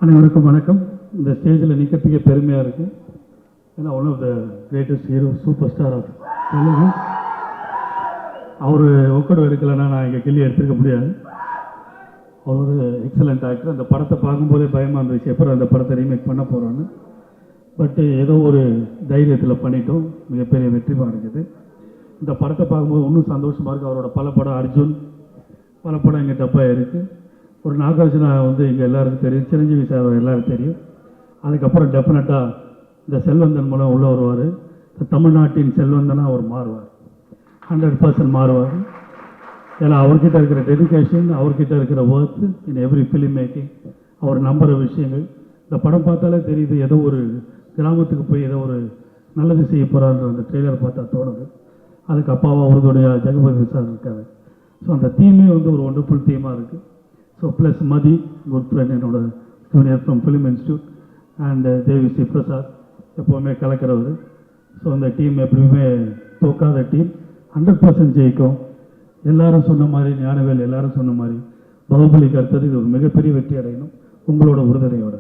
அனைவருக்கும் வணக்கம். இந்த ஸ்டேஜில் நிற்கிறதுக்கே பெருமையாக இருக்குது. ஏன்னா one of the greatest hero, superstar of Telugu. அவர் ஒக்கடம் எடுக்கலைன்னா நான் இங்கே கிள்ளி எடுத்துக்க முடியாது. அவர் ஒரு எக்ஸலண்ட் ஆக்டர். அந்த படத்தை பார்க்கும்போதே பயமாக இருந்துச்சு, எப்போ அந்த படத்தை ரீமேக் பண்ண போகிறோன்னு. பட்டு ஏதோ ஒரு தைரியத்தில் பண்ணிட்டோம், மிகப்பெரிய வெற்றி அடைஞ்சது. இந்த படத்தை பார்க்கும்போது இன்னும் சந்தோஷமாக இருக்குது. அவரோட பல படம், அர்ஜுன் பல படம் இங்கே டப்பாக இருக்குது. ஒரு நாகார்ஜுனா இங்கே எல்லாருக்கும் தெரியும், சிரஞ்சீவி சார் எல்லாருக்கும் தெரியும். அதுக்கப்புறம் டெஃபினட்டாக இந்த செல்வந்தன் மூலம் உள்ளே வருவார். தமிழ்நாட்டின் செல்வந்தனாக அவர் மாறுவார், 100% மாறுவார். ஏன்னா அவர்கிட்ட இருக்கிற டெடிக்கேஷன், அவர்கிட்ட இருக்கிற work in every film making, அவர் நம்புகிற விஷயங்கள். இந்த படம் பார்த்தாலே தெரியுது, ஏதோ ஒரு கிராமத்துக்கு போய் ஏதோ ஒரு நல்லது செய்ய போகிறான்ற அந்த ட்ரெய்லர் பார்த்தா தோணுது. அதுக்கு அப்பாவாக அவருடைய ஜெகபதி சார் இருக்காரு. ஸோ அந்த தீமே ஒரு ஒண்டர்ஃபுல் தீமாக இருக்குது. ஸோ ப்ளஸ் மதி, குட் ஃப்ரெண்ட், என்னோட junior from film institute, and Devi Sri Prasad எப்போவுமே கலக்கிறவர். ஸோ அந்த டீம் எப்பவுமே தோக்காத டீம், 100% ஜெயிக்கும். எல்லாரும் சொன்ன மாதிரி, ஞானவேல் எல்லாரும் சொன்ன மாதிரி பாகுபலிக்கு அடுத்தது இது ஒரு மிகப்பெரிய வெற்றி அடையணும் உங்களோட உறுதுணையோட.